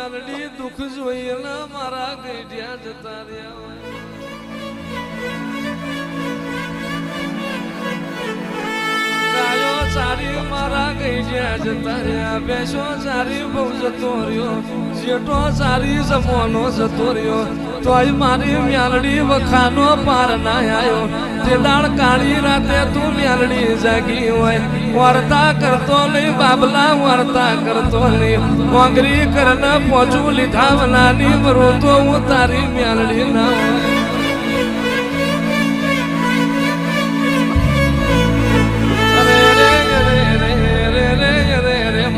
મેલડી દુઃખ જોઈને મારા ગઈઢિયા જતા રહ્યા ગાયો ચારી મારા ગઈઢિયા જતા રહ્યા બેસો ચારી બહુ જતો રહ્યો જેટો ચારી જમવાનો જતો રહ્યો તોય મારી મેલડી વખાનો પાર ના આવ્યો તે દાળ કાળી રાતે તું મેલડી જાગી હોય વાર્તા કરતો નહીં બાબલા વાર્તા કરતો નહીં મોંગરી કરને પોચું લીધા વનાની મરું તો હું તારી મેલડી ના હોય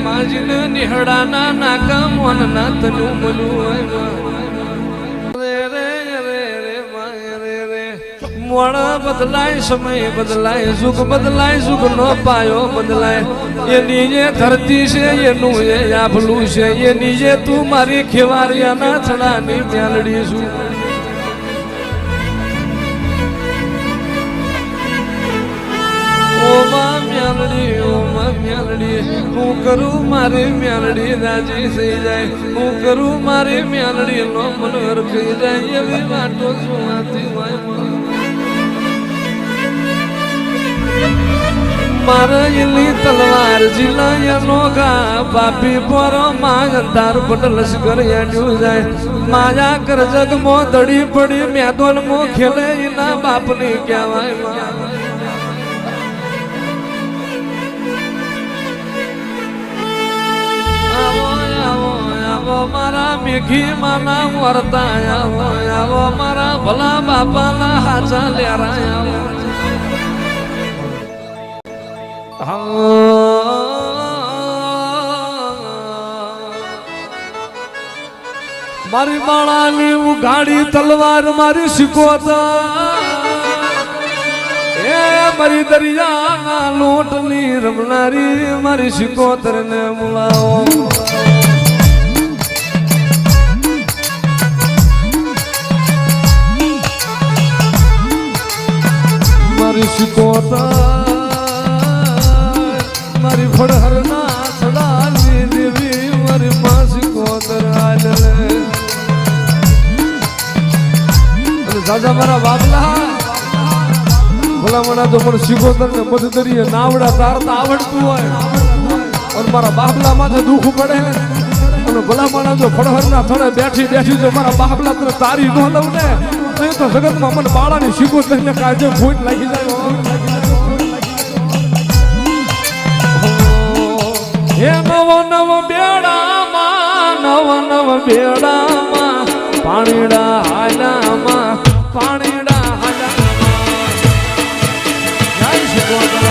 માજીને નિહડાના નાકા મોન ના તનું મલું મોણ બદલાય સમય બદલાય સુખ બદલાય સુખ નો પાયો બદલાય એની જે ધરતી છે એનું એ આભલું છે એની જે તું મારી ખેવારિયાના થડાની મેલડી છું ઓમાં મેલડી હું કરું મારી મેલડી રાજી થઈ જાય હું કરું મારી મેલડી નો મન હરખી જાય એવી વાતો સુવાતી હોય મારા એલી તલવાર જિલ્લા નોગા બાપી પોરો માં અંધાર પટ લશ્કર યાડ્યું જાય માયા કર જગ મો દડી પડી મેદોન મો ખેલે એના બાપની કહેવાય મારા મેઘી માના વર્તા આવો મારા ભલા બાપાના હાચા લેરાયા મારી બાળાની ઉઘાડી તલવાર મારી શીખોતા એ મારી દરિયા લોટની રમનારી મારી શીખોતર ને મુલાવો મારી શીખોતા મારી ફળહરના સડાની દેવી મારી માસી કોતર આલે દાદા મારા બાબલા ભલામણા તો મને શીખોતર ને મધદરીએ નાવડા તારતા આવડતું હોય અને મારા બાબલા માથે દુઃખ પડે અને ભલામણા જો ફળહરના થડે બેઠી બેઠી જો મારા બાબલા તને તારી ન લઉં ને તો જગતમાં મને બાળાની શીખોતર ને કાજે ફૂટ લાગી જાય હે નવ નવ બેડામાં પાણીડા હાલામાં પાણીડા હાલામાં જય શીખોતર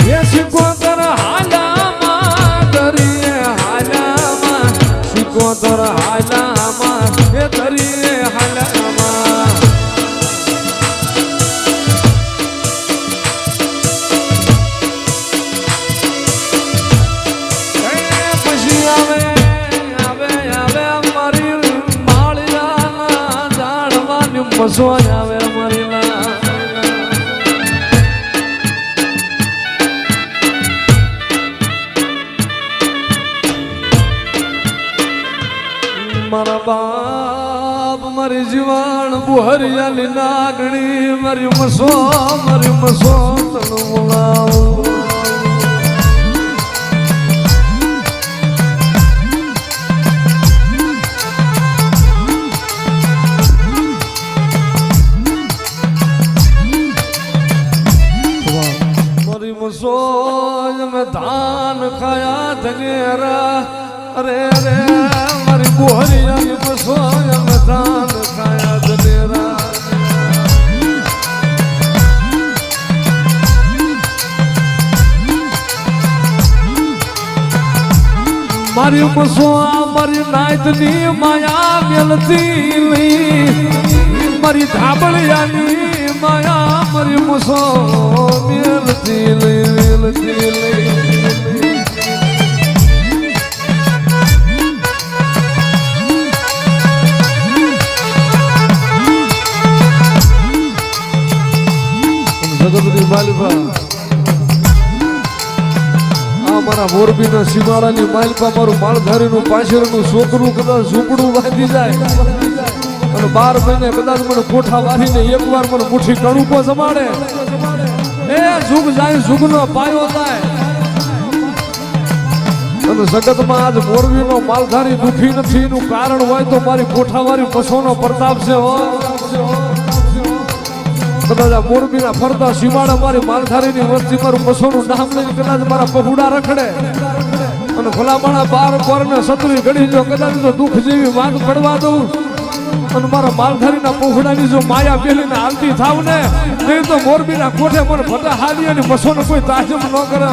હે શીખોતર હાલામાં દરિયે હાલામાં શીખોતર હાલામાં હે દરિયે હાલામાં મસોય આવે મરીલા મારા બાપ મારી જીવાણ બુહરિયાની નાગણી મારી મસો તનું બોલાવું में धान खाया धनेरा अरे अरे मारी बुहरिया में धान खाया धनेरा मारी मसोआ मारी नायतनी माया मिलती मारी धाबड़ियानी माया मारी मसो मिलती જગતની માલિકા મારા મોરબીના સીમાડાની માલપા મારું માલધારીનું પાછળનું છોકરું કદાચ ઝૂંપડું બાંધી જાય અને 12 મહિને કદાચ મને કોઠા વારીને એકવાર મને મુઠ્ઠી કણુકો જમાડે એ જુગ જાય જુગનો પાયો થાય. અને જગતમાં આજ મોરબીનો માલધારી દુખી નથી એનું કારણ હોય તો મારી કોઠાવાળી પશુનો પ્રતાપ છે. કદાચ મોરબીના ફરતા સીમાડા મારી માલધારીની વસ્તી મારું પશુનું નામ લઈને કદાચ મારા પહુડા રખડે અને ભલામણા 12 પરને સતરી ઘડી જો કદાચ તો દુઃખ જેવી માંગ પડવા દઉં અને મારા માલધારીના પહોળાની જો માયા બેલીને હાલતી થાવ ને નહીં તો મોરબીના કોઠે મને ભટા હાલી અને પશુનો કોઈ તાજબ ન કરે.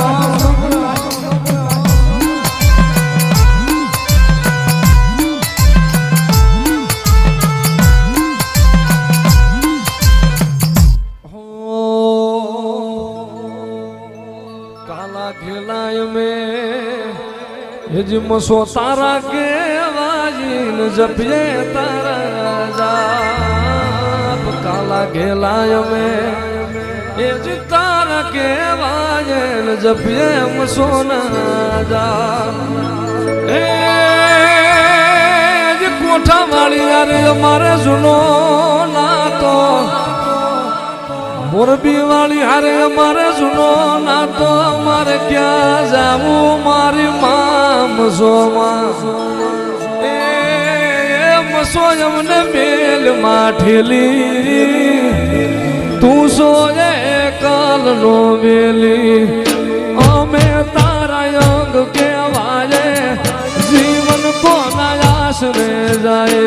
मसो तारा के वाजीन जपिए तारा जाप काला घेलाय में ये तारा के वाजीन जपिए मसो ना जाप ए कोठा वाली यार हमारे सुनो ना तो मोरबी वाली हारे हमारे सुनो ना तो हमारे क्या जाऊं मारी मसो यमने मेल माठेली तू सोए काल नो वेली अमे तारा अंग के आवाजे जीवन को नायास में जाए.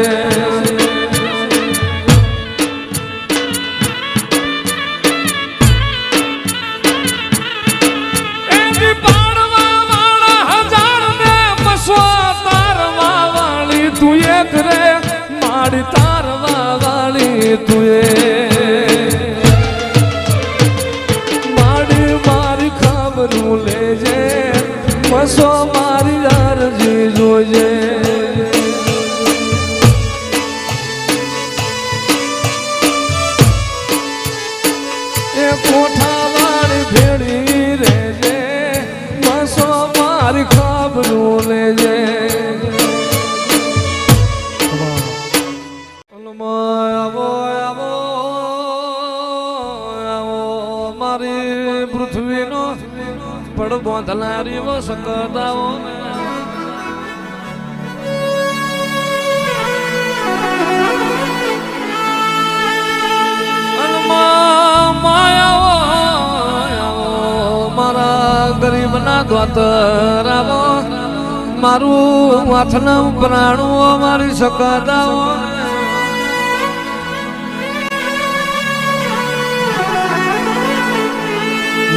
तू एक रे माड़ी तारवा वाली तुए माड़ी मारी खबरू ले जे मसो मारी यार जी जोजे ए कोठा वाली भेड़ी रे जे मसो मारी खबरू ले जे पृथ्वीनो पड़बो धलारी वो सकताओ माया मारा गरीब ना द्वातरावो मारू वाथना प्राणु मारी सकताओ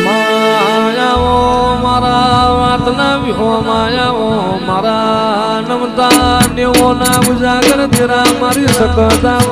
मायाओ मारा वातना विहो मायाओ मारा नमता न्यो ना उजागर तेरा मारी सकताओ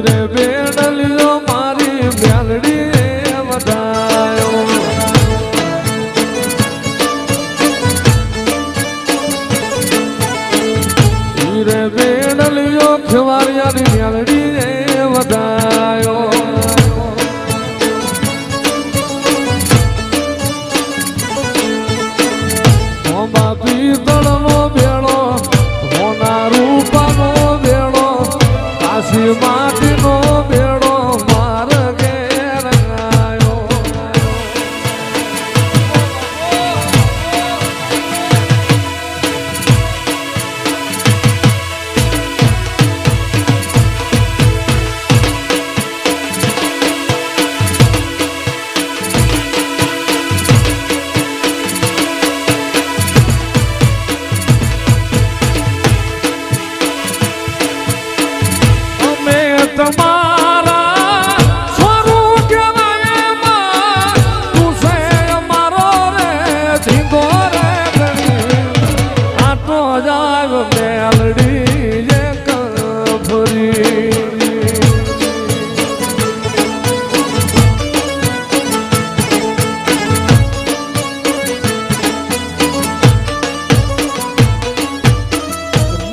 રે બેડલિયો મારી મેલડી વધાયો રે બેડલિયો ખવારિયાની મેલડી વધાયો બાપી તળનો બેડો હોના રૂપાનો બેડો કાશી માટીનો બેડો માર ઘેર આવ્યો તમારા સ્વરૂપ કેવાયમાં તું છે અમારો રે ધીંગો રે ગણી આટો જાય મેલડી એક ફરી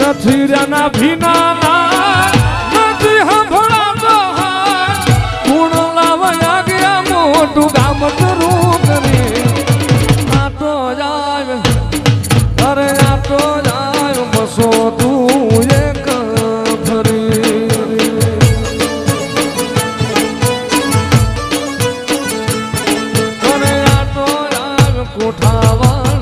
નથી રહ્યા ભીના મોટું ગામ કરું કરી આટો જાય અરે આટો જાય બસો તું એક ફરી અરે આટો જાય કોઠાવા